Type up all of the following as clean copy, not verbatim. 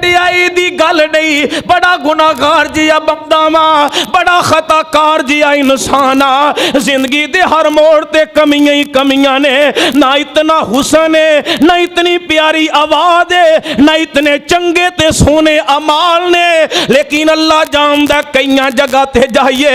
وڈیائی دی گل نہیں، بڑا گناہگار جیا بندہ ماں، بڑا خطا کار جیا انسان آ، زندگی دے ہر موڑ تے کمیاں ہی کمیاں نے، نہ اتنا حسن ہے، نہ اتنی پیاری آواز ہے، نہ اتنے چنگے تے سونے امال نے، لیکن اللہ جاندہ کئیاں جگہ تے جائیے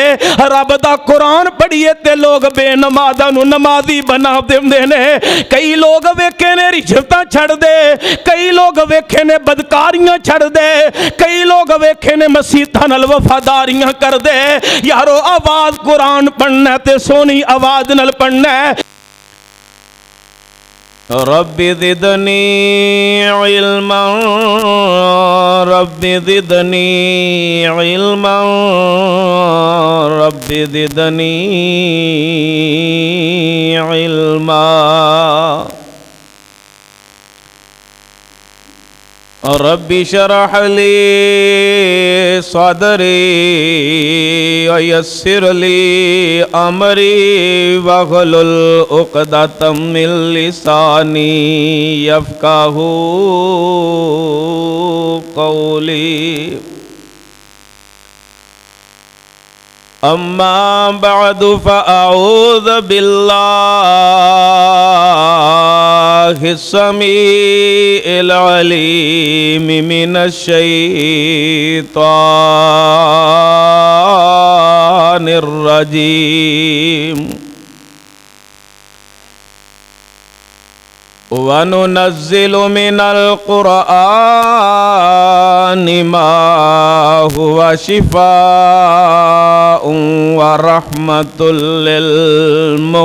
رب دا قرآن پڑھیے تے لوگ بے نمازاں نو نمازی بنا دیندے نے، کئی لوگ ویکھے نے رشوتاں چھڑ دے، کئی لوگ ویکھے نے بدکاریاں چھڑ دے، کئی لوگ ویکھے نے مسیحاں نال وفاداریاں کر دے، یارو آواز قرآن پڑھنا تے سونی آواز نال پڑھنا ہے۔ رب زدنی علما رب زدنی علما رب زدنی علما رب اشرح لی صدری ویسر لی امری واحلل عقدۃ من لسانی یفقہوا قولی اما بعد فاعوذ باللہ السمیع العلیم من الشیطان الرجیم وَنُنَزِّلُ مِنَ الْقُرْآنِ مَا هُوَ شِفَاءٌ وَرَحْمَةٌ لِّلْمُؤْمِنِينَ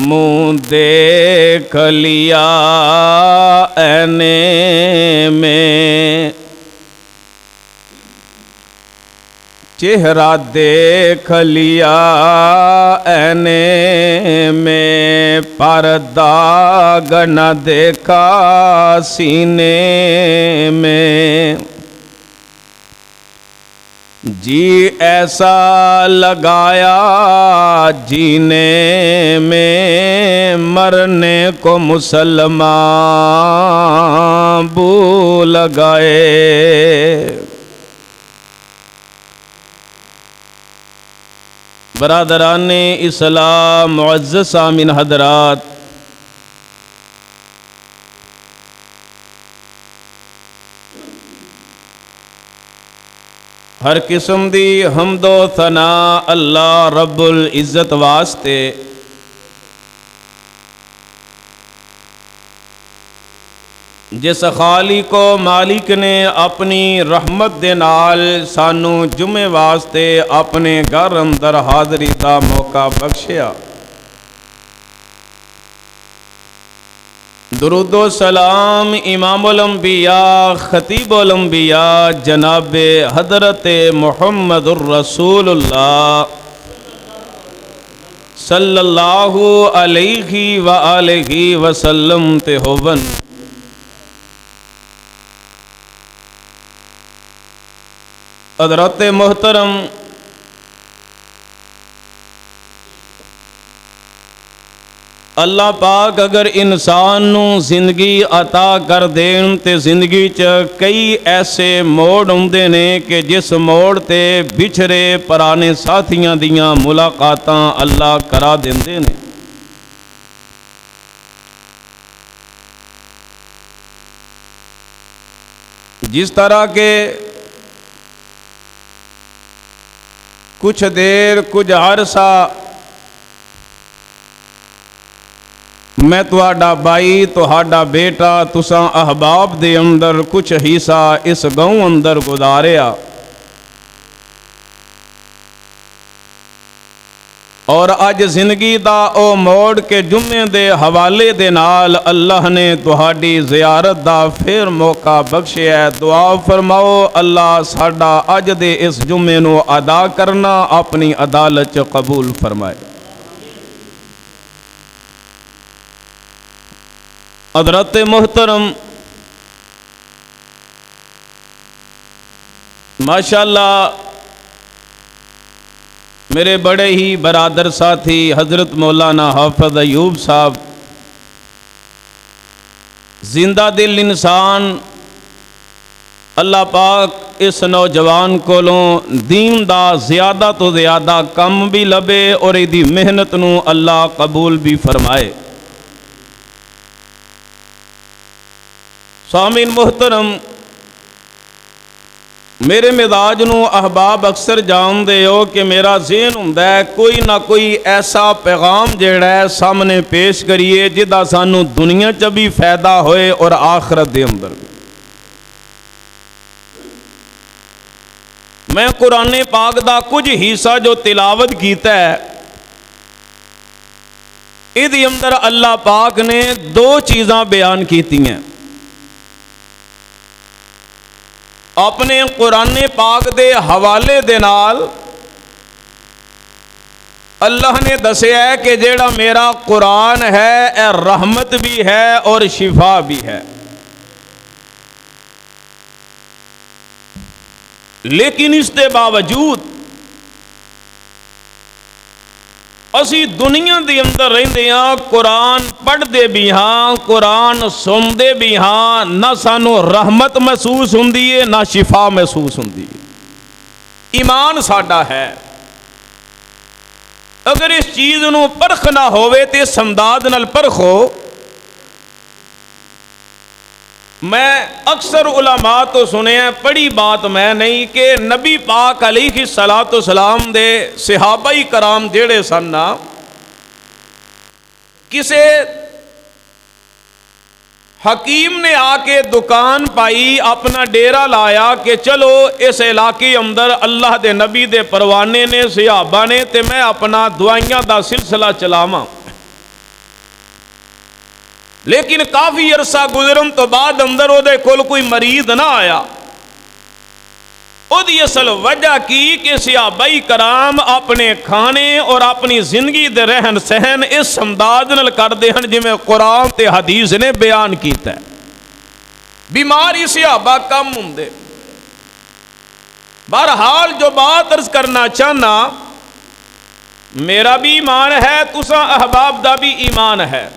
منہ دیکھ لیا اینے میں، چہرہ دیکھ لیا اینے میں، پر داغ نہ دیکھا سینے میں، جی ایسا لگایا جینے میں، مرنے کو مسلمان بھول گئے۔ برادران اسلام، معزز سامعین حضرات، ہر قسم دی حمد و ثنا اللہ رب العزت واسطے، جس خالق و مالک نے اپنی رحمت دے نال سانو جمعے واسطے اپنے گھر اندر حاضری دا موقع بخشیا۔ درود و سلام امام الانبیاء خطیب الانبیاء جناب حضرت محمد الرسول اللہ صلی اللہ علیہ وآلہ وسلم تے ہوون۔ حضرت محترم، اللہ پاک اگر انسان نو زندگی عطا کر دین تے زندگی چ کئی ایسے موڑ ہوندے نے کہ جس موڑ تے بچھڑے پرانے ساتھیاں دیاں ملاقاتاں اللہ کرا دیندے نے۔ جس طرح کے کچھ دیر کچھ عرصہ میں تہاڈا بھائی تہاڈا بیٹا تساں احباب دے اندر کچھ حصہ اس گاؤں اندر گزاریا، اور اج زندگی دا او موڑ کے جمعے دے حوالے دے نال اللہ نے تہاڈی زیارت دا پھر موقع بخشیا ہے۔ دعا فرماؤ اللہ ساڈا اج دے اس جمعے نو ادا کرنا اپنی عدالت چ قبول فرمائے۔ حضرت محترم، ماشاءاللہ میرے بڑے ہی برادر ساتھی حضرت مولانا حافظ ایوب صاحب، زندہ دل انسان، اللہ پاک اس نوجوان کولوں دین دا زیادہ تو زیادہ کم بھی لبے اور ایدی محنت نو اللہ قبول بھی فرمائے۔ سامعین محترم، میرے مزاج نو احباب اکثر جان دے ہو کہ میرا ذہن ہوندا ہے کوئی نہ کوئی ایسا پیغام جیڑا ہے سامنے پیش کریے جدا سانو دنیا چ بھی فائدہ ہوئے اور آخرت دے اندر بھی۔ میں قرآن پاک دا کچھ حصہ جو تلاوت کیتا ہے، ادھے اندر اللہ پاک نے دو چیزاں بیان کیتی ہیں۔ اپنے قرآن پاک دے حوالے دے نال اللہ نے دسیا ہے کہ جیڑا میرا قرآن ہے اے رحمت بھی ہے اور شفا بھی ہے، لیکن اس کے باوجود اسی دنیا دی اندر رہندے ہاں، قرآن پڑھدے بھی ہاں، قرآن سندے بھی ہاں، نہ سانو رحمت محسوس ہوندی ہے نہ شفا محسوس ہوندی ہے۔ ایمان ساڈا ہے، اگر اس چیز نو پرکھ نہ ہوئے تے اس انداز نال پرکھو۔ میں اکثر علماء تو سنے ہیں، پڑھی بات میں نہیں، کہ نبی پاک علیہ الصلوۃ والسلام دے صحابہ کرام جڑے سن، کسے حکیم نے آ کے دکان پائی، اپنا ڈیرا لایا کہ چلو اس علاقے اندر اللہ دے نبی دے پروانے نے، صحابہ نے، تے میں اپنا دعائیاں دا سلسلہ چلاواں۔ لیکن کافی عرصہ گزرن تو بعد اندر او دے کول کوئی مریض نہ آیا۔ او دی اصل وجہ کی کہ صحابہ کرام اپنے کھانے اور اپنی زندگی دے رہن سہن اس انداز نال کردے ہن جویں قرآن تے حدیث نے بیان کیتا ہے۔ بیماری صحابہ کم ہوندے۔ بہرحال جو بات عرض کرنا چاہنا، میرا بھی ایمان ہے، تساں احباب دا بھی ایمان ہے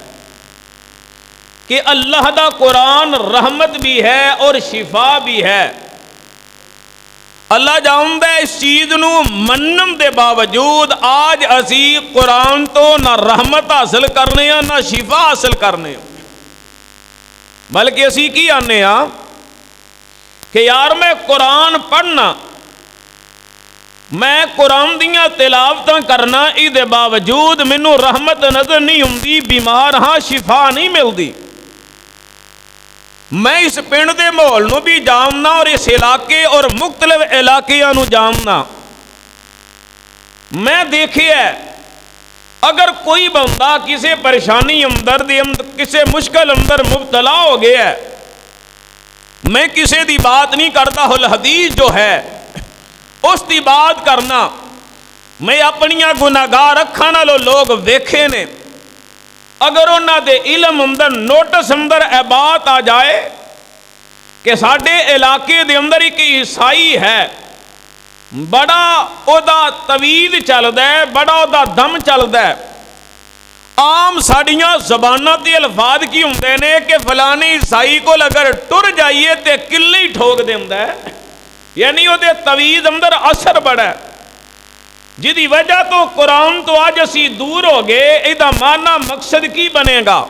کہ اللہ دا قرآن رحمت بھی ہے اور شفا بھی ہے۔ اللہ جاندا ہے اس چیز نو منن دے باوجود آج اسی قرآن تو نہ رحمت حاصل کرنے ہاں نہ شفا حاصل کرنے ہاں، بلکہ اسی کی آنے ہاں کہ یار میں قرآن پڑھنا، میں قرآن دیاں تلاوتاں کرنا، ای دے باوجود مینوں رحمت نظر نہیں ہوندی، بیمار ہاں شفا نہیں ملدی۔ میں اس پنڈ دے ماحول نو بھی جاننا اور اس علاقے اور مختلف علاقیاں نو جاننا۔ میں دیکھے ہے اگر کوئی بندہ کسی پریشانی اندر کسی مشکل اندر مبتلا ہو گیا ہے، میں کسی دی بات نہیں کرتا، الحدیث جو ہے اس دی بات کرنا، میں اپنیاں گناہگار اکھاں نالوں لوگ ویکھے نے، اگر انہاں دے علم اندر نوٹس اندر اے بات آ جائے کہ ساڈے علاقے دے اندر ایک عیسائی ہے، بڑا او دا طویل چلدا ہے، بڑا او دا دم چلدا ہے، عام ساڈیاں زباناں تے الفاظ کی ہوندے نے کہ فلانے عیسائی کو اگر ٹر جائیے تے کلے ہی ٹھوک دیندا ہے، یعنی او دے طویل اندر اثر بڑا ہے، جدی وجہ تو قرآن تو آج اسی دور ہو گئے۔ ایدہ معنی مقصد کی بنے گا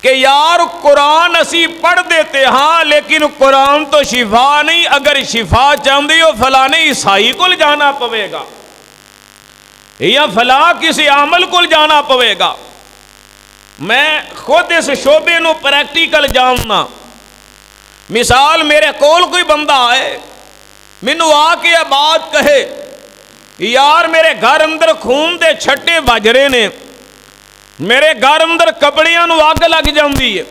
کہ یار قرآن اسی پڑھ دیتے ہاں لیکن قرآن تو شفا نہیں، اگر شفا چاہندے ہو فلانے عیسائی کو جانا پوے گا یا فلاں کسی عمل کو جانا پوے گا۔ میں خود اس شعبے نو پریکٹیکل جاننا، مثال میرے کول کوئی بندہ آئے مینوں آ کے یہ بات کہے یار میرے گھر اندر خون دے چھٹے بج رہے نے، میرے گھر اندر کپڑیاں نو اگ لگ جاندی ہے،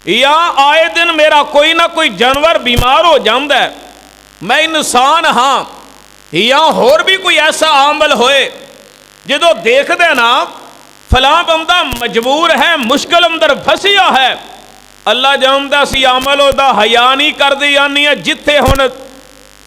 یا آئے دن میرا کوئی نہ کوئی جانور بیمار ہو جاندا ہے، میں انسان ہاں، یا اور بھی کوئی ایسا عمل ہوئے جدو دیکھ دے نا فلاں بندہ مجبور ہے، مشکل اندر پھسیا ہے، اللہ جاندا سی عمل دا حیا نہیں کر دی، یعنی جتھے ہن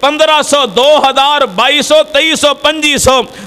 1500 2000 2200 2300 2500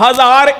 1000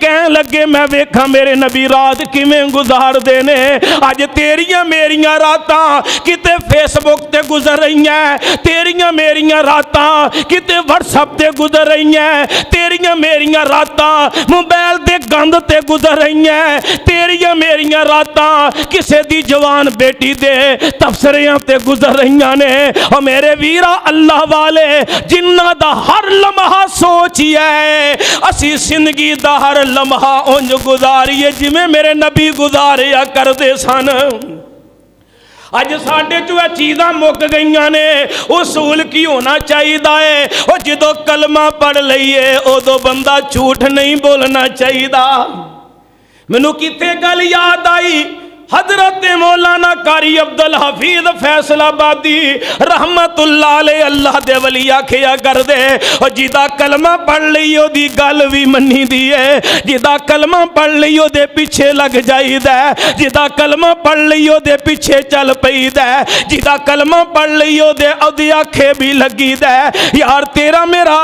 کہن لگے میں ویکھا میرے نبی رات کیویں گزاردے نے. اج تیریاں میریاں راتاں کتے فیس بک تے گزر رہی ہیں, تیریاں میریاں راتاں کتے واٹس ایپ تے گزر رہی ہیں, تیریاں میریاں راتاں موبائل دے گند تے گزر رہی ہیں, تیریاں میریاں راتاں کسے دی جوان بیٹی دے تبصریاں تے گزر رہی نے. اور میرے ویرا اللہ والے جنہ دا ہر لمحہ سوچیے اسی زندگی دا ہر لمحہ انج گزاریے جویں میرے نبی گزاریا کردے سن. اج ساڈے چوں اے چیزاں مک گئیاں نے. اصول کی ہونا چاہیے او جدو کلمہ پڑھ لئیے ادو بندہ جھوٹ نہیں بولنا چاہیے. مینوں کتے گل یاد آئی, حضرت مولانا قاری عبدالحفیظ فیصل آبادی رحمت اللہ علیہ اللہ دے ولی آکھیا کر دے اور جدا کلمہ پڑھ لئی او دی گل بھی منی دی ہے, جدا کلمہ پڑھ لئی او دے پیچھے لگ جائی دے, جدا کلمہ پڑھ لئی او دے پیچھے چل پئی دے, جدا کلمہ پڑھ لئی او دے آنکھیں بھی لگی دے. یار تیرا میرا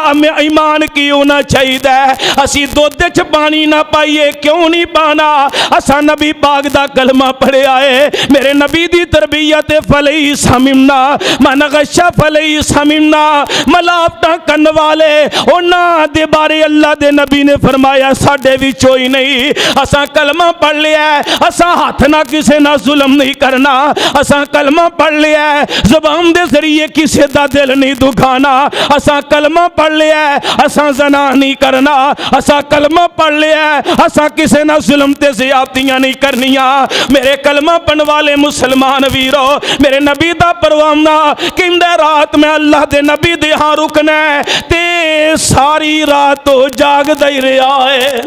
ایمان کی ہونا چاہیے دے. اسی دودھ وچ پانی نہ پائیے, کیوں نہیں پانا؟ اساں نبی پاک دا کلمہ پڑھے آئے. میرے نبی دی تربیت فلی سممنا من غشا فلی سممنا, ملاوٹاں کن والے انہاں دے بارے اللہ دے نبی نے فرمایا ساڈے وچوں ہی نہیں. اساں کلمہ پڑھ لیا ہے, اساں ہاتھ نہ کسے نہ ظلم نہیں کرنا, اساں کلمہ پڑھ لیا ہے زبان دے ذریعے کسے دا دل نہیں دکھانا, اساں کلمہ پڑھ لیا ہے اساں زنا نہیں کرنا, اساں کلمہ پڑھ لیا ہے اساں کسے نہ ظلم تے زیادتیاں نہیں کرنیاں. میرے کلمہ پڑھن والے مسلمان ویرو, میرے نبی دا پروانہ کہندے رات میں اللہ دے نبی دے ہاں رکنا ہے تے ساری رات تو جاگ دے رہا ہے.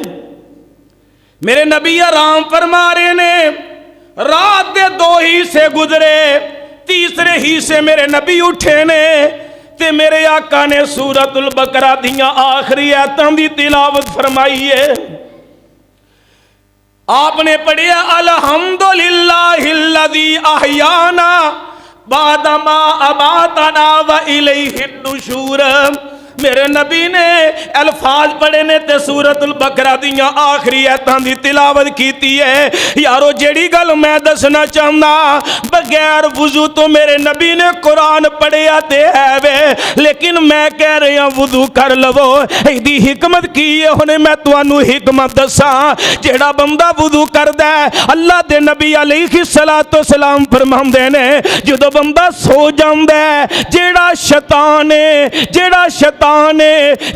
میرے نبی آرام فرما رہے نے, رات دے 2 حصے گزرے, تیسرے حصے میرے نبی اٹھے نے تے میرے آقا نے سورۃ البقرہ دیاں آخری آیتاں دی تلاوت فرمائی ہے. آپ نے پڑھیا الحمدللہ الذی احیانا بعد ما اماتنا والیہ النشور. میرے نبی نے الفاظ پڑھے نے تے سورۃ البقرہ دیاں آخری آیتاں دی تلاوت کیتی ہے. یارو جیڑی گل میں دسنا چاہنا, بغیر وضو تو میرے نبی نے قرآن پڑھیا تے ہے وے, لیکن میں کہہ رہا ہوں وضو کر لو. ایدی حکمت کی ہے, ہنے میں تانوں حکمت دساں. جیڑا بندہ وضو کردا ہے اللہ دے نبی علیہ الصلوۃ والسلام فرماندے نے جدوں بندہ سو جاندا ہے جیڑا شیطان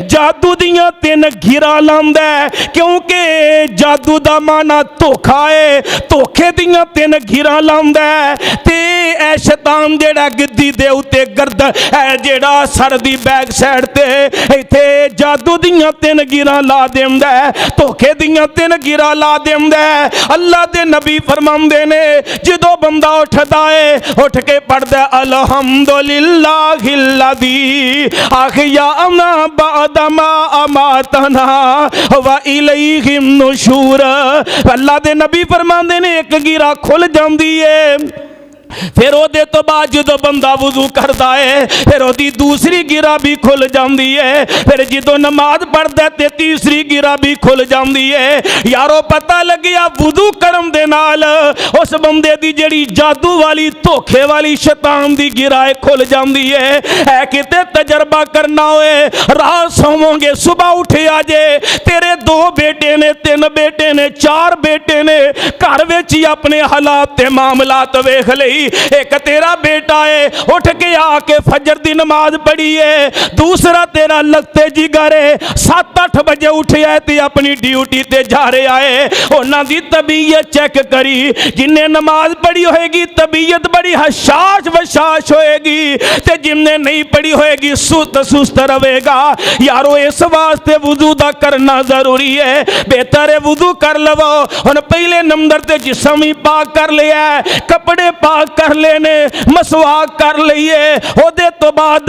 جادو دیاں 3 گھیرا لاندا ہے, کیونکہ جادو دا معنی دھوکھا ہے, دھوکھے دیاں 3 گھیرا لاندا ہے تے اے شیطان جیڑا گدی دے اوتے گرد اے جیڑا سر دی بیک سائڈ تے ایتھے جادو دیاں 3 گھیرا لا دیندا ہے, دھوکھے دیاں 3 گھیرا لا دیندا ہے. اللہ دے نبی فرماندے نے جدوں بندہ اٹھدا ہے اٹھ کے پڑھدا الحمدللہ الذی احیانا بعد ما اماتنا والیہ النشور. اللہ دے نبی فرماندے نے ایک گیرا کھل جاندی ہے, پھر او دے تو بعد جدو بندہ وضو کردا ہے پھر او دی دوسری گرہ بھی کھل جاندی ہے, پھر جدو نماز پڑھدا تے تیسری گرہ بھی کھل جاندی ہے. یارو پتہ لگیا وضو کرن دے نال اس بندے دی جڑی جادو والی دھوکھے والی شیطان دی گرہ کھل جاندی ہے. اے کتے تجربہ کرنا ہوئے, رات سوو گے صبح اٹھے آجے تیرے 2 بیٹے نے 3 بیٹے نے 4 بیٹے نے گھر وچ ہی اپنے حالات تے معاملات ویکھ لئی. ایک تیرا بیٹا ہے اٹھ کے آ کے فجر دی نماز پڑھی ہے, دوسرا تیرا لگتے جگر ہے 7-8 بجے اٹھے آئے تے اپنی ڈیوٹی تے جا رہے آئے. انہاں دی طبیعت چیک کری, جن نے نماز پڑھی ہوئے گی طبیعت بڑی حشاش وشاش ہوئے گی تے جن نے نہیں پڑھی ہوئے گی سست رہے گا. یارو اس واسطے وضو دا کرنا ضروری ہے, بہتر ہے وضو کر لو. ہن پہلے نمبر تے جسم ہی پاک کر لیا ہے, کپڑے پاک کر لینے, مسواک کر لئیے, او دے تو بعد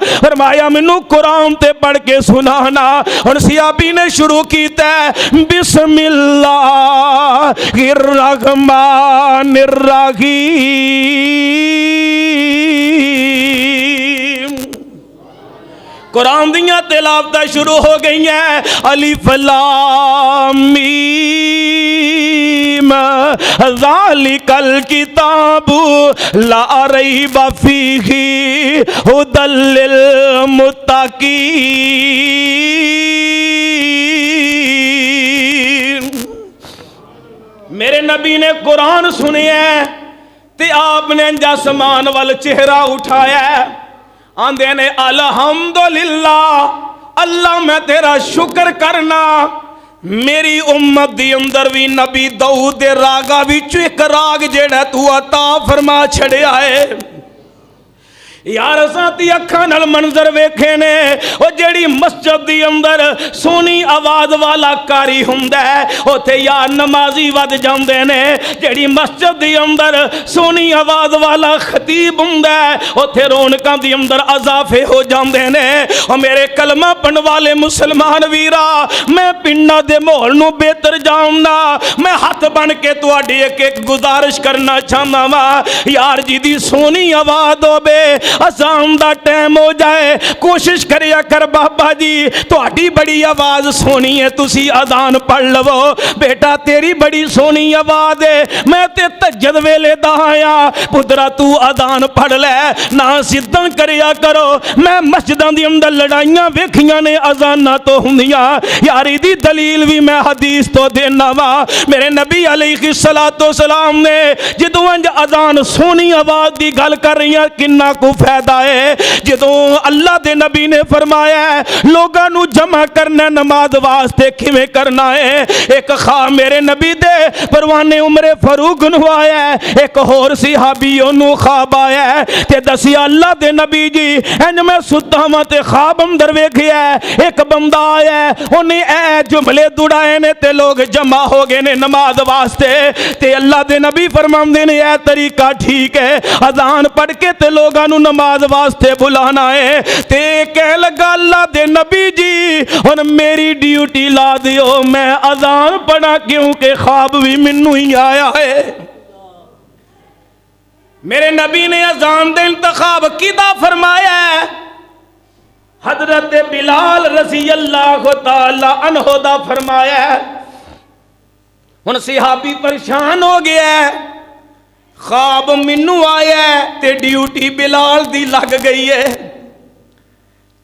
فرمایا مینوں قرآن تے پڑھ کے سنانا ہن صحابی نے شروع کیتا ہے بسم اللہ الرحمن الرحیم قرآن دیاں تلاوتاں شروع ہو گئی ہیں الف لام میم ذالک الکتاب لا ریب فیہ ھدی للمتقین میرے نبی نے قرآن سنیا تے آپ نے جسمان وال چہرہ اٹھایا آندے نے الحمدللہ اللہ میں تیرا شکر کرنا میری امت دی اندر بھی نبی داؤد دے راگا وچوں ایک راگ جڑا تو عطا فرما چھڑیا ہے یار ساتھی اکھاں نال منظر ویکھے نے او جیڑی مسجد دی اندر سونی آواز والا کاری ہوندا ہے اوتھے یا نمازی ود جاندے نے جیڑی مسجد دی اندر سونی آواز والا خطیب ہوندا ہے اوتھے رونقاں دی اندر اضافے ہو جاندے نے او میرے کلمہ پڑھن والے مسلمان ویرا میں پنڈاں دے ماحول نو بہتر جاننا میں ہاتھ بن کے تواڈی ایک گزارش کرنا چاہنا وا یار جی دی سونی آواز ہوے اذان دا ٹائم ہو جائے کوشش کریا کر بابا جی تہاڈی بڑی آواز سونی ہے تسی اذان پڑھ لو بیٹا تیری بڑی سونی آواز ہے میں تے تہجد ویلے دا آیا پترا تو اذان پڑھ لے نہ سدھن کریا کرو میں مسجداں دی اندر لڑائیاں ویکھیاں نے اذاناں تو ہوندیاں یاری دی دلیل بھی میں حدیث تو دینا وا میرے نبی علیہ الصلوۃ والسلام نے جدوں اذان سونی آواز دی گل کر رہی ہیں کنا کو فائدہ ہے جدوں اللہ دے نبی نے فرمایا ہے لوگاں نو جمع کرنا نماز واسطے کیویں کرنا ہے ایک خواہ میرے نبی دے پروانے عمر فاروق نو آیا ہے ایک ہور صحابی نو خواب آیا ہے تے دسیا اللہ دے نبی جی انج میں ستا ہاں تے خواب اندر ویکھیا ہے ایک بندہ آیا ہے اونے اے جملے دڑائے نے تے لوگ جمع ہو گئے نے نماز واسطے تے اللہ دے نبی فرماندے نے اے طریقہ ٹھیک ہے اذان پڑھ کے تے لوگاں نو نماز واسطے بلانا ہے تے کہہ لگا اللہ دے نبی جی ہن میری ڈیوٹی لا دیو میں اذان پڑھا کیونکہ خواب بھی منوں ہی آیا ہے میرے نبی نے اذان دے انتخاب کیدا فرمایا ہے حضرت بلال رضی اللہ تعالی عنہ دا فرمایا ہے ہن صحابی پریشان ہو گیا ہے خواب منو آیا ہے تے ڈیوٹی بلال دی لگ گئی ہے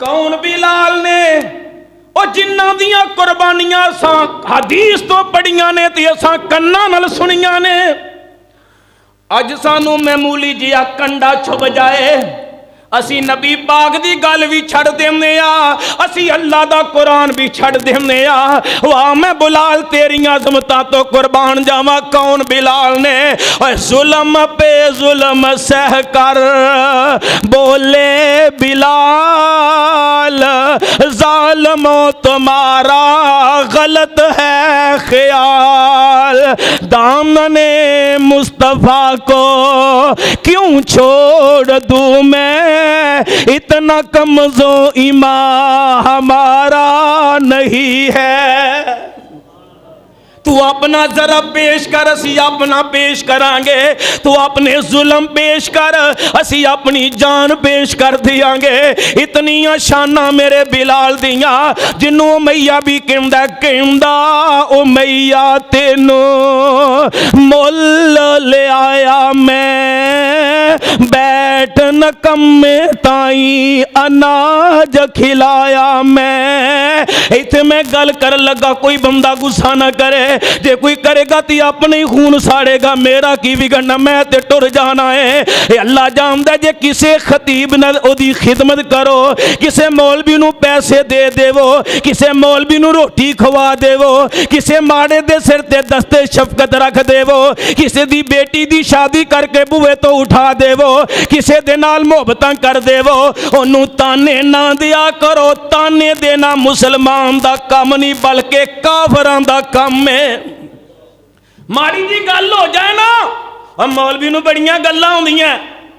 کون بلال نے او جنہ دیاں قربانیاں ساں حدیث تو پڑھیاں نے تے اساں کناں نال سنیاں نے اج سانو معمولی جیا کنڈا چھپ جائے اسی نبی پاک دی گل بھی چھڑ دینے اسی اللہ دا قرآن بھی چھڑ دینے واہ میں بلال تیری عظمتاں تو قربان جاواں کون بلال نے ظلم پہ ظلم سہ کر بولے بلال ظالموں تمہارا غلط ہے خیال دامن مصطفیٰ کو کیوں چھوڑ دوں میں اتنا کمزور ایمان ہمارا نہیں ہے تو اپنا ذرا پیش کر اسی اپنا پیش کرانگے تو اپنے ظلم پیش کر اسی اپنی جان پیش کر دیاں گے اتنی شانہ میرے بلال دیاں جنوں میاں بھی کہندہ او میاں تینو مول لے آیا میں بیٹھ نکم میں تائیں اناج کھلایا میں ایتھے میں گل کر لگا کوئی بندہ گسا نہ کرے جے کوئی کرے گا تی اپنے ہی خون ساڑے گا میرا کی بگڑنا میں تے ٹر جانا ہے اے اللہ جاندہ جے کسے خطیب نہ او دی خدمت کرو کسے مولوی نو پیسے دے دے وہ کسے مولوی نو روٹی کھوا دے وہ کسے ماڑے دے سر تے دستے شفقت رکھ دے وہ کسے دی بیٹی دی شادی کر کے بوئے تو اٹھا دے وہ کسے دے نال محبتاں کر دے وہ انہوں تانے نہ دیا کرو تانے دینا مسلمان دا کام نہیں بلکہ کافران دا کام میں ماری جی گل ہو جائے نا اور مولوی نو بڑیاں گلاں ہوندیاں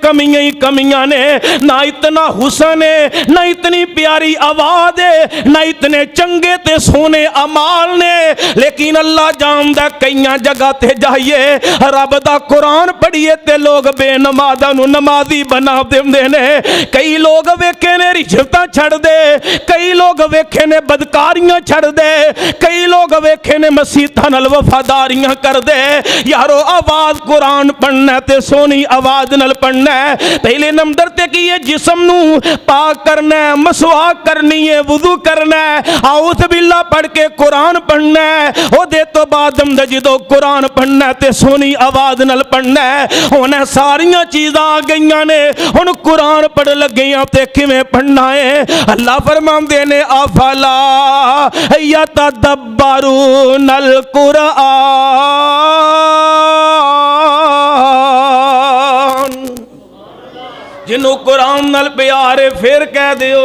کمیاں ہی کمیاں نے، نہ اتنا حسن ہے، نہ اتنی پیاری آواز ہے، نہ اتنے چنگے تے سونے امال نے، لیکن اللہ جاندا کئیاں جگہ تے جائیے رب دا قرآن پڑھیے تے لوگ بے نمازاں نو نمازی بنا دیندے نے، کئی لوگ ویکھے نے رشوتاں چھڑ دے، کئی لوگ ویکھے نے بدکاریاں چھڑ دے، کئی لوگ ویکھے نے مسیحاں نال وفاداریاں کر دے۔ یارو آواز قرآن پڑھنا تے سونی آواز نال پڑھنا ہے، پہلے نمبر تے کی ہے جسم نو پاک کرنا ہے، مسواک کرنی ہے، وضو کرنا ہے، اعوذ باللہ پڑھ کے قرآن پڑھنا ہے، او دے تو بعد جدو قرآن پڑھنا ہے تے سونی آواز نال پڑھنا ہے، انہیں ساریاں چیزاں آ گئیاں نے، ان قرآن پڑھ لگیاں تے کیویں پڑھنا ہے؟ اللہ فرماندے نے افلا یتدبرون القرآن، جنوں قرآن نال پیار ہے پھر کہہ دیو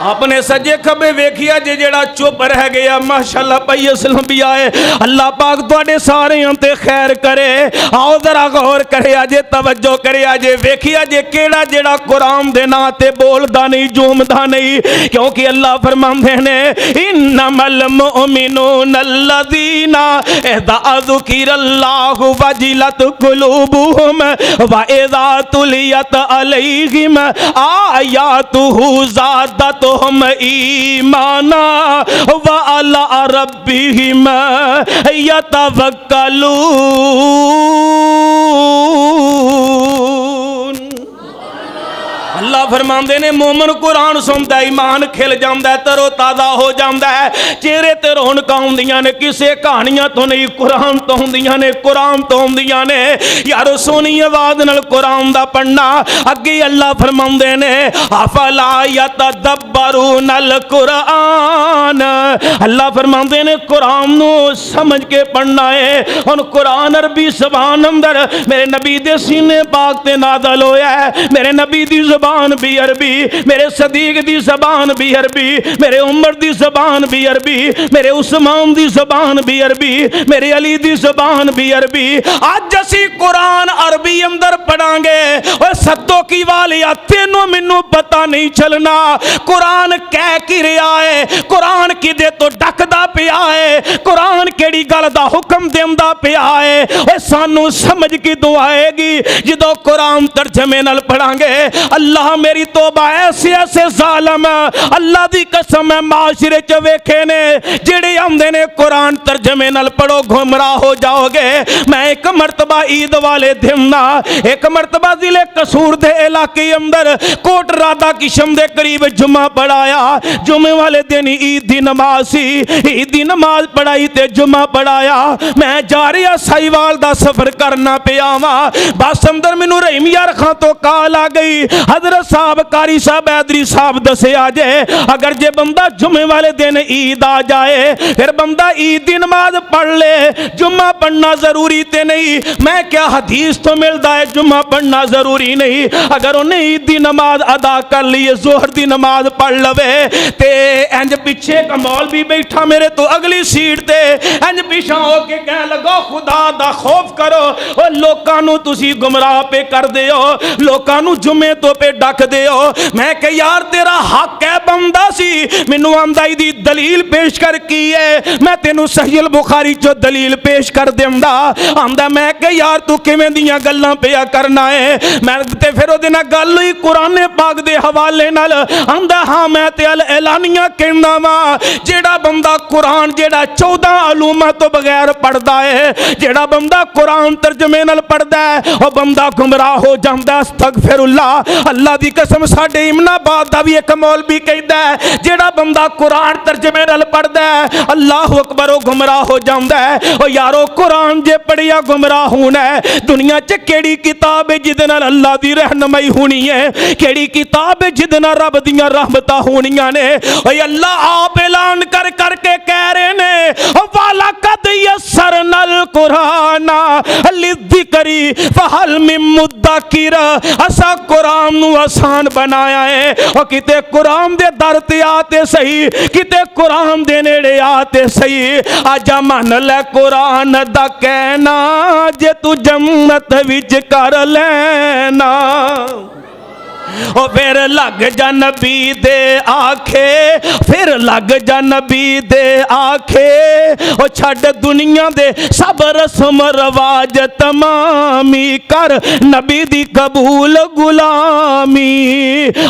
اپنے سجے کھبے ویکھیا جے جڑا چپ رہ گیا ماشاءاللہ پئی اسلام بھی آئے اللہ پاک تواڈے سارے تے خیر کرے۔ آؤ ذرا غور کرے اجے توجہ کرے اجے ویکھیا جے کیڑا جڑا قرآن دے نا تے بولدا نہیں جومدا نہیں، کیونکہ اللہ فرماندے نے انما المؤمنون الذین اذا ذکر اللہ وجلت قلوبهم واذا تلیت علیہم آیاتہ زادت ہم ایمانا وعلی ربہم یتوکلون۔ اللہ فرماندے نے مومن قرآن سنتا ہے ایمان کھل جاندہ ہے، تر و تازہ ہو جاندہ ہے، چہرے تے رونقاں ہوندیاں نے، کسے کہانیاں تو نہیں قرآن تو ہوندیاں نے، قرآن تو ہوندیاں نے۔ یارو سونی آواز نال قرآن دا پڑھنا اگے اللہ فرماندے نے افلا یتدبرون القرآن، اللہ فرماندے نے قرآن نو سمجھ کے پڑھنا ہے۔ ان قرآن عربی زبان اندر میرے نبی دے سینے پاک تے نازل ہویا ہے، میرے نبی دی زبان بھی عربی، میرے صدیق دی زبان بھی عربی، میرے عمر دی زبان بھی عربی، میرے عثمان دی زبان بھی عربی، میرے علی دی زبان بھی عربی۔ آج اسی قرآن عربی اندر پڑھاں گے اور ستوں کی والیا تینوں منوں پتہ نہیں چلنا قرآن کہہ کی رہا ہے، قرآن کی دے تو ڈک دا پیا ہے، قرآن کیڑی گل دا حکم دیندہ پیا ہے، اور سانو سمجھ کی دعائے گی جدو قرآن ترجمے نال پڑھاں گے۔ اللہ میری توبہ ایسے ایسے ظالم اللہ دی قسم ہے معاشرے چ ویکھے نے جڑے آندے نے قرآن ترجمے نال پڑھو گمراہ ہو جاؤ گے۔ میں ایک مرتبہ عید والے دن ایک مرتبہ ضلع قصور دے علاقے اندر کوٹ رادہ کشم دے قریب جمعہ پڑھایا، جمعے والے دن عید دی نماز سی، عید دی نماز پڑھائی تے جمعہ پڑھایا، میں جا رہا سائیوال دا سفر کرنا پیا وا، بس اندر مینوں رحیم یار خان تو کال آ گئی حضرت صاحب قاری صاحب حیدری صاحب دسے آجے اگر جے بندہ جمعے والے دن عید آ جائے پھر بندہ عید دی نماز پڑھ لے، جمعہ پڑھنا ضروری تے نہیں، میں کیا حدیث تو ملتا ہے جمعہ پڑھنا ضروری نہیں، اگر انہیں عید دی نماز ادا کر لیے ظہر دی نماز پڑھ لوے تے انج پیچھے کا مول بھی بیٹھا میرے تو اگلی سیٹ تے انج پیچھا ہو کے کہنے لگا خدا دا خوف کرو اور لوکاں نو تسی گمراہ پہ کر دیو، لوکاں نو جمعے تو پہ ڈک دیو۔ میں کہ یار تیرا حق ہے بندہ سی مینوں آمدائی دی دلیل پیش کر کی ہے، میں تینوں صحیح البخاری جو دلیل پیش کر دیندہ آمدہ، میں کہ یار تو کیویں دیاں گلاں پیا کرنا ہے، میں تے پھر او دینا گل ہوئی قرآن پاک دے حوالے نال آمدہ ہاں میں تے اعلانیہ کہنا وا جیڑا بندہ قرآن جیڑا 14 علومہ تو بغیر پڑھدا ہے، جیڑا بندہ قرآن ترجمے نال پڑھدا ہے او بندہ گمراہ ہو جاندا ہے۔ استغفر اللہ، اللہ دی قسم ساڈے امن آباد دا بھی ایک مولوی کہندا ہے جیڑا بندہ قرآن ترجمے نال پڑھدا ہے اللہ اکبر او گمراہ ہو جاندا ہے۔ او یارو قرآن جے پڑھیا گمراہ ہونا ہے، دنیا چ کیڑی کتاب ہے جدے نال اللہ دی رہنمائی ہونی ہے، کیڑی کتاب ہے جدے نال رب دیاں رحمتاں ہونیاں نے۔ او اللہ آپ اعلان کر کر کے کہہ رہے نے وَلَقَدْ يَسَّرْنَا الْقُرْآنَ لِلذِّكْرِ فَهَلْ مِن مُدَّكِرٍ، اسا قرآن نو آسان بنایا ہے اور کتے قرآن دے در تے آتے صحیح کتے قرآن دے نیڑے آتے صحیح آجا من لے قرآن دا کہنا جے تو جنت وچ کر لینا او پھر لگ جا نبی دے آکھے پھر لگ جا نبی دے آکھے او چھڑ دنیا دے سب رسم رواج تمامی کر نبی دی قبول غلامی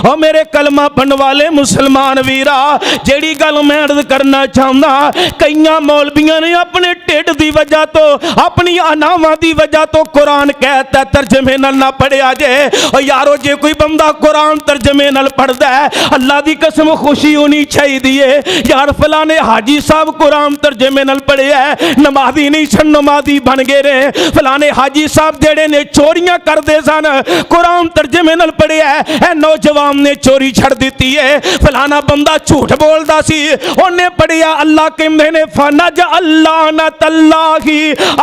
او میرے کلمہ پڑھن والے مسلمان ویرا جیڑی گل میں عرض کرنا چاہنا کئیاں مولویاں نے اپنے ٹیڈ دی وجہ تو اپنی اناواں دی وجہ تو قرآن کہتا ہے ترجمے نال نہ پڑھیا جے او یارو جے کوئی بندہ قرآن ترجمے نال پڑھدا ہے اللہ دی قسم خوشی ہونی چاہیے دیئے یار فلانے حاجی صاحب قرآن ترجمے نال پڑھے ہے نمازی نہیں سن نمازی بن گئے رہے فلانے حاجی صاحب جڑے نے چوریاں کر دے سن قرآن ترجمے نال پڑھے ہے اے نوجوان نے چوری چھڑ دیتی ہے فلانا بندہ جھوٹ بولدا سی انہیں پڑھیا اللہ کہندے نے فنجعل لعنت اللہ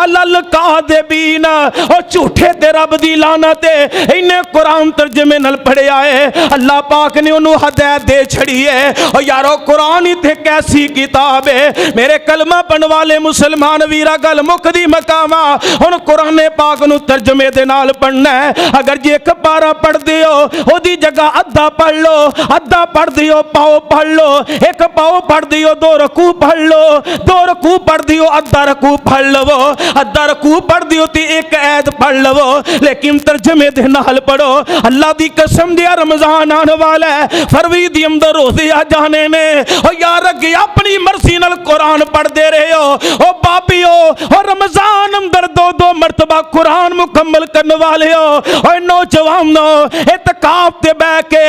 علی الکاذبین او جھوٹے تے رب دی لعنت ہے انہیں قرآن ترجمے نال پڑھے آئے اللہ پاک نے انہوں ہدایت دے چھڑی ہے اور یارو قرآن ہی تے کیسی کتاب ہے میرے کلمہ پڑھن والے مسلمان ویرا گل مکدی مقامہ ان قرآن پاک نو ترجمے دے نال پڑھنا ہے اگر جی ایک پارا پڑھ دیو او دی جگہ ادھا پڑھ لو ادھا پڑھ دیو پاؤ پڑھ لو ایک پاؤ پڑھ دیو دو رکوع پڑھ لو دو رکوع پڑھ دیو ادھا رکوع پڑھ لو ادھا رکوع پڑھ دیو تی ایک عید پڑھ لو لیکن ترجمے دے نال پڑھو اللہ دی قسم دیا رمضان آنے والا ہے فروری دی اندر روزے آ جانے نے او یار اگے اپنی مرضی نال قرآن پڑھ دے رہے ہو او بابیو او رمضان اندر دو دو مرتبہ قرآن مکمل کرنے والے ہو او نوجوانو اعتکاف تے بہ کے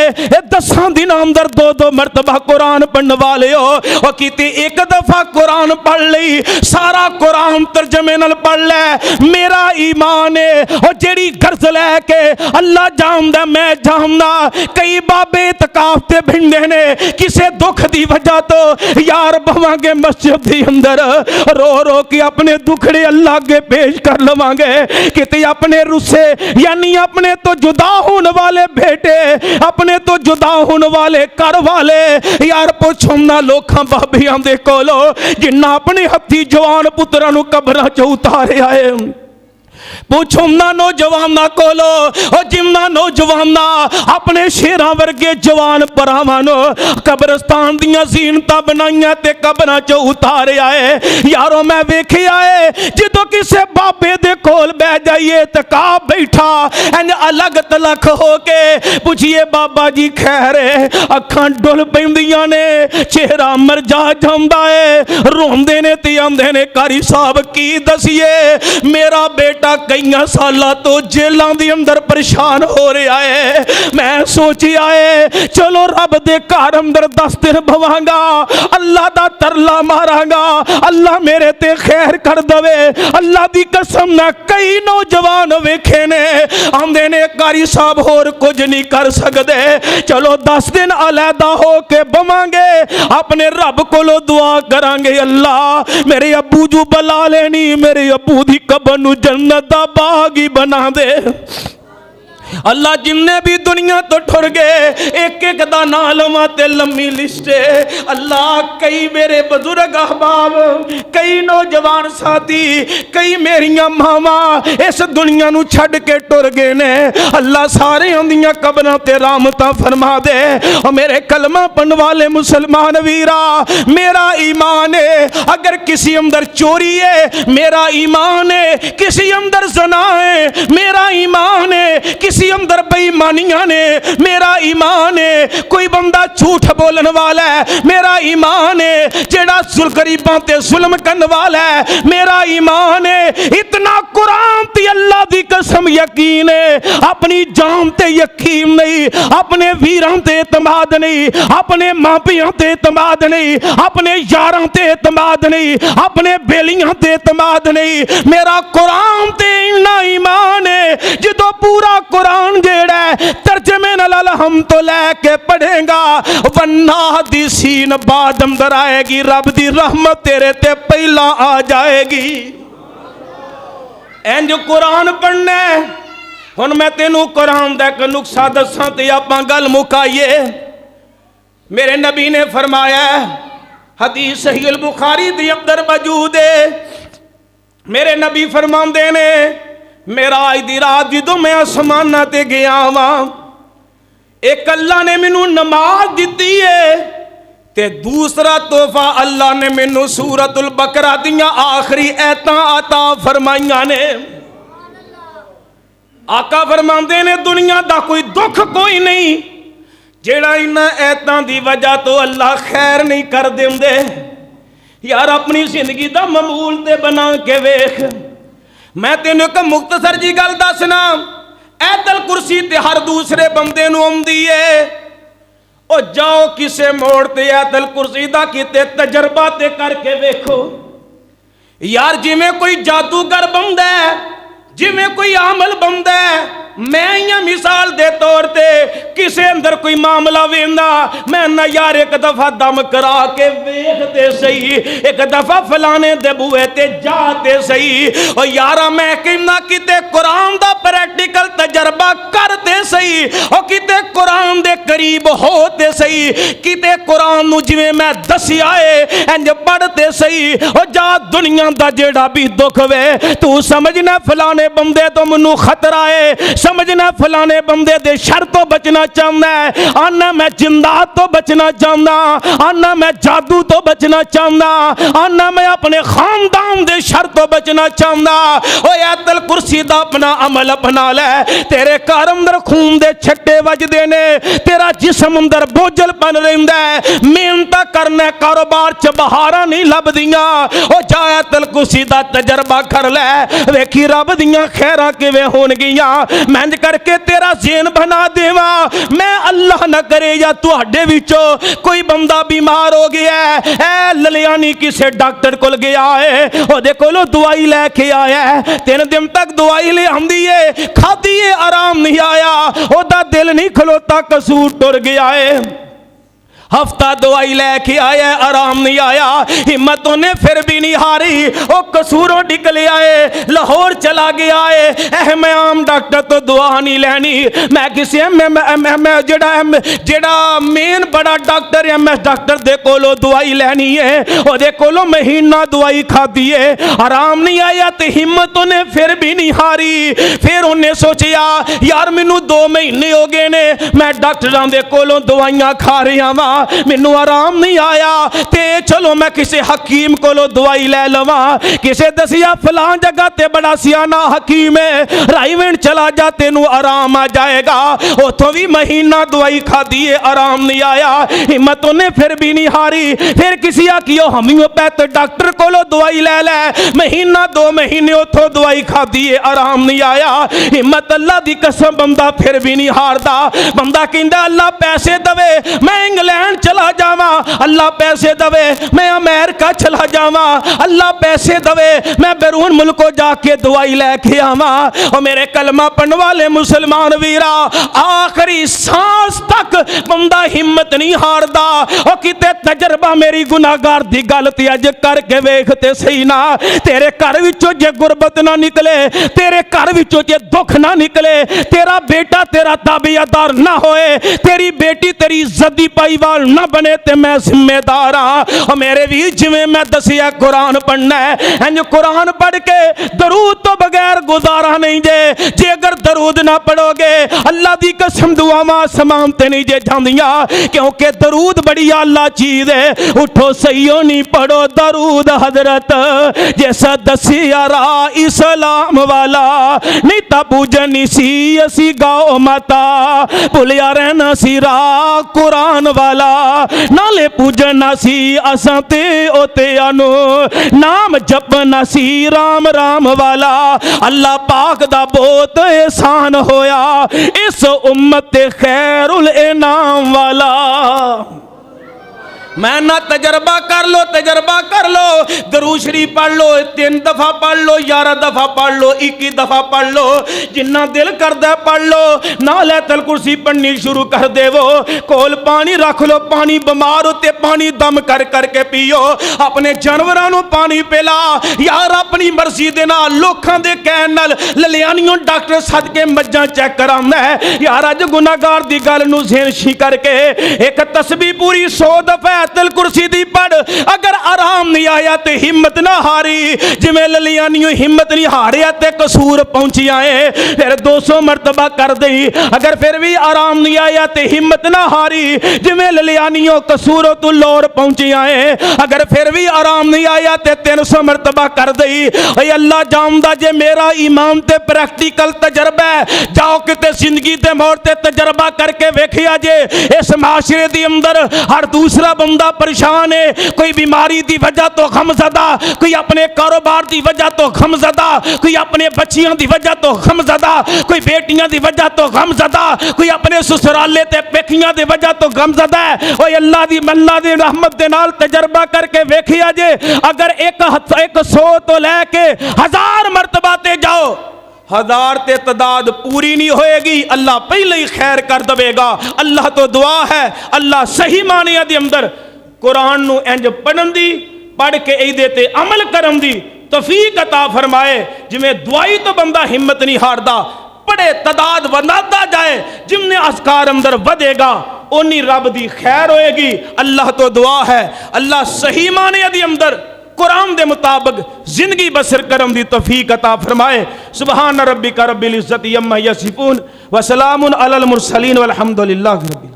10 دن اندر دو دو مرتبہ قرآن پڑھنے والے ہو او کیتے ایک دفعہ قرآن پڑھ لئی سارا قرآن ترجمے نال پڑھ لے میرا ایمان ہے او جیڑی غرض لے کے اللہ جاندا میں جاننا کئی بابے اعتکاف تے بھنڈے نے کسے دکھ دی وجہ تو یار بہواں گے مسجد دی اندر رو رو کے اپنے دکھڑے اللہ کے پیش کر لواں گے کتے اپنے رسے یعنی اپنے تو جدا ہونے والے بیٹے اپنے تو جدا ہونے والے کر والے یار پوچھو نہ لوکاں بابیاں دے کولو جنہ اپنے ہتھی جوان پتراں نو قبراں چ اتارے آئے پوچھو نہ نوجوانہ کولو او جمنا نوجوانہ اپنے شیراں ورگے جوان پراوانو قبرستان دیاں زینتاں بنائیاں تے قبراں چ اتارے آئے یارو میں ویکھے آئے جدو کسے بابے دے کول بہ جائیے تکاب بیٹھا این الگ تلک ہو کے پوچھئے بابا جی خیر ہے اکھاں ڈول پیندیاں نے چہرہ مرجا جاندا ہے روندے نے تے آندے نے قاری صاحب کی دسیے میرا بیٹا کئیاں سالہ تو جیلان دی اندر پریشان ہو رہے آئے میں سوچی آئے چلو رب دے گھر اندر 10 دن بھوانگا اللہ دا ترلا مارانگا اللہ میرے تے خیر کر دوے اللہ دی قسم نہ کئی نوجوان ویکھے نے آندے نے قاری صاحب اور کچھ نہیں کر سکدے چلو 10 دن علیحدہ ہو کے بھوانگے اپنے رب کو لو دعا کرانگے اللہ میرے ابو جو بلا لینی میرے ابو دی قبر نو جنت دا باغی بنا دے اللہ جن نے بھی دنیا تو ٹھر گئے ایک ایک دا نالمہ تے لمبی لسٹے اللہ کئی میرے بزرگ احباب کئی نوجوان ساتھی کئی میریاں ماما اس دنیا نو چھڑ کے ٹر گئے نے اللہ سارے اندیاں قبروں تے رحمتاں فرما دے اور میرے کلمہ پڑھن والے مسلمان ویرا میرا ایمان ہے اگر کسی اندر چوری ہے میرا ایمان ہے کسی اندر زنا ہے میرا ایمان ہے کسی اندر بے ایمانیاں نے میرا ایمان ہے کوئی بندہ جھوٹ بولن والا ہے میرا ایمان ہے جیڑا غریباں تے ظلم کرنے والا ہے میرا ایمان ہے اتنا قرآن تے اللہ دی قسم یقین ہے اپنی جان تے یقین نہیں اپنے ویراں تے اعتماد نہیں اپنے ماں پیاں تے اعتماد نہیں اپنے یاراں تے اعتماد نہیں اپنے بیلیاں تے اعتماد نہیں میرا قرآن تے اتنا ایمان ہے جدو پورا قرآن جیڑا ہے ترجمے نال ہم تو لے کے پڑھیں گا والنادسین بعد اندر آئے گی رب دی رحمت تیرے تے پہلا آ جائے گی این جو قرآن پڑھنا ہے ہن میں تینوں قرآن دا ایک نقصہ دساں تے آپاں گل مکائیے۔ میرے نبی نے فرمایا ہے، حدیث صحیح البخاری دی اندر موجود ہے، میرے نبی فرماندے نے معراج دی رات جدوں میں آسماناں تے گیا واں، ایک اللہ نے مینوں نماز دتی ہے تے دوسرا تحفہ اللہ نے مینوں سورۃ البقرہ دیاں آخری ایتاں عطا فرمائیاں نے۔ آقا فرماندے نے دنیا دا کوئی دکھ کوئی نہیں جیڑا انہاں ایتاں دی وجہ تو اللہ خیر نہیں کر دیندے۔ یار اپنی زندگی دا معمول تے بنا کے ویکھ، میں تینوں ایک مختصر جی گل دسنا، ایت الکرسی تے ہر دوسرے بندے نوں آندی ہے، او جاؤ کسے موڑ تے ایت الکرسی دا کیتے تجربہ تے کر کے ویکھو۔ یار جی میں کوئی جادوگر بندہ ہے، جی میں کوئی عامل بندہ ہے، میں یہ مثال دے طور تے کسے اندر کوئی معاملہ ویندا، میں نہ یار ایک دفعہ دم کرا کے ویکھ تے صحیح، ایک دفعہ فلانے دے بوئے تے جا تے صحیح، اور یارا میں کہنا کتے قرآن دا پریکٹیکل تجربہ کر تے صحیح، اور کتے قرآن دے قریب ہو تے صحیح، کتے قرآن نو جویں میں دسی آئے انج پڑھ تے صحیح، اور جا دنیا دا جیڑا بھی دکھ وے تو سمجھنا فلانے بندے تو منو خطرہ ہے، سمجھنا فلانے بندے دے شر تو بچنا چاہنا ہے، آنا میں جندات تو بچنا چاہنا، آنا میں جادو تو بچنا چاہنا، آنا میں اپنے خاندان دے شر تو بچنا چاہنا۔ او ایت الکرسی دا اپنا عمل اپنا لے، تیرے کار اندر خون دے چھٹے وجدے نے، تیرا جسم اندر بوجھل پن رہندا ہے، محنت کرنا کاروبار چ بہاراں نہیں لب دیاں، او جا ایت الکرسی دا تجربہ کر لے، ویکھی رب دیاں خیراں کیویں ہون گیاں، میں کر کے تیرا ذہن بنا دیواں، میں اللہ نہ کرے یا تواڈے وچوں کوئی بندہ بیمار ہو گیا ہے، اے للیانی کسے ڈاکٹر کول گیا ہے، او دے کولوں دوائی لے کے آیا ہے، 3 دن تک دوائی لے آندی ہے، کھادی ہے آرام نہیں آیا، او دا دل نہیں کھلوتا، قصور ٹر گیا ہے، ہفتہ دوائی لے کے آیا آرام نہیں آیا، ہمتوں نے پھر بھی نہیں ہاری، وہ قصوروں نکلے آئے، لاہور چلا گیا ہے، میں عام ڈاکٹر تو دعا نہیں لینی، میں کسی جڑا مین بڑا ڈاکٹر ایم ایس ڈاکٹر دے کولو دوائی لینی ہے، وہ دے کولو مہینہ دوائی کھا دیئے، آرام نہیں آیا، تو ہمتوں نے پھر بھی نہیں ہاری، پھر انہیں سوچیا یار منو 2 مہینے ہو گئے نے، میں ڈاکٹران دے کولو دوائیاں کھا رہا ہاں، مینوں آرام نہیں آیا، تے چلو میں کسی حکیم کو لو دوائی لے لواں، کسے دسیا فلان جگہ تے بڑا سیانا حکیم ہے، رائیوین چلا جا تینوں آرام آ جائے گا، اتھوں بھی مہینہ دوائی کھا دیے آرام نہیں آیا، ہمتوں نے پھر بھی نہیں ہاری، پھر کسی آکیو ہومیوپیتھ ڈاکٹر کو لو دوائی لے لے، مہینہ 2 مہینے اتھوں دوائی کھا دیے آرام نہیں آیا، ہمت اللہ دی قسم بندہ پھر بھی نہیں ہاردا، بندہ کہندا اللہ پیسے دوے میں انگلینڈ چلا جاواں، اللہ پیسے دوے میں امریکہ چلا جاواں، اللہ پیسے دوے میں بیرون ملکوں جا کے دوائی لے کے آواں، اور میرے کلمہ پڑھن والے مسلمان ویرا آخری سانس تک بندہ ہمت نہیں ہاردا، اور کتے تجربہ میری گناہگار دی غلطی اج کر کے ویکھتے صحیح نا، تیرے گھر وچوں جے غربت نہ نکلے، تیرے گھر وچوں جے دکھ نہ نکلے، تیرا بیٹا تیرا تابعدار نہ ہوئے، تیری بیٹی تیری عزت پائی وال نہ بنے تے میں ذمہ دار ہاں، اور میرے بھی جویں میں دسیا قرآن پڑھنا ہے، انج قرآن پڑھ کے درود تو بغیر گزارا نہیں جے، جے اگر درود نہ پڑھو گے اللہ دی قسم دعاواں آسمان تے نہیں جے جاندیاں، کیونکہ درود بڑی اعلیٰ چیز ہے، اٹھو سیو نہیں پڑھو درود حضرت جیسا دسیا را اسلام والا، نہیں تا پوجنی سی اسی گاؤ ماتا، بھولیا رہنا سی را قرآن والا، نالے پوجنا سی اساں تے اوتے آنو، نام جپنا سی رام رام والا، اللہ پاک دا بہت احسان ہویا اس امت خیر الانام والا، میں نہ تجربہ کر لو درود شریف پڑھ لو 3 دفعہ پڑھ لو 11 دفعہ پڑھ لو 21 دفعہ پڑھ لو جنہ دل کردہ پڑھ لو نال ایت الکرسی پڑھنی شروع کر دے وہ کول پانی رکھ لو پانی بیمار ہوتے پانی دم کر کر کے پیو اپنے جانورانوں پانی پلا یار اپنی مرضی دے نال لوکاں دے کہن نال للیانیوں ڈاکٹر سد کے مجھاں چیک کراندا ہے یار اج گناہگار دی گل نو ذہن شی کر کے ایک تسبیح پوری 100 دفعہ ایت الکرسی دی پڑھ اگر آرام نہیں آیا تے ہمت نہ ہاری جویں للیانیوں ہمت نہیں ہاریا تے قصور پہنچی آئے پھر 200 مرتبہ کر دئی اگر پھر بھی آرام نہیں آیا تے ہمت نہ ہاری جویں للیانیوں قصوروں تو لور پہنچی آئے اگر پھر بھی آرام نہیں آیا تے 300 مرتبہ کر دئی اے اللہ جاندا جے میرا ایمان تے پریکٹیکل تجربہ ہے جاؤ کتے زندگی تے موت تے تجربہ کر کے ویکھیا جے اس معاشرے دی اندر ہر دوسرا بندہ پریشان ہے کوئی بیماری دی وجہ تو غم زدہ کوئی اپنے کاروبار دی وجہ تو غم زدہ کوئی اپنے بچیاں دی وجہ تو غم زدہ کوئی بیٹیاں دی وجہ تو غم زدہ کوئی اپنے سسرالے تے پیکیاں دی وجہ تو غم زدہ ہے اوہ اللہ دی رحمت دے نال تجربہ کر کے ویکھیا جے اگر ایک 100 تو لے کے 1000 مرتبہ تے جاؤ 1000 تے تعداد پوری نہیں ہوئے گی اللہ پہلے ہی خیر کر دے گا اللہ تو دعا ہے اللہ صحیح معنی دی اندر قرآن نو انج پڑھن دی پڑھ کے ایدے تے عمل کرن دی توفیق عطا فرمائے جویں دعائی تو بندہ ہمت نہیں ہاردا پڑھے تعداد وداتا جائے جمنے اذکار اندر ودے گا اونی رب دی خیر ہوئے گی اللہ تو دعا ہے اللہ صحیح معنی دی اندر قرآن دے مطابق زندگی بسر کرم دی توفیق عطا فرمائے سبحان ربک رب العزت عما یصفون وسلام علی المرسلین والحمدللہ رب العالمین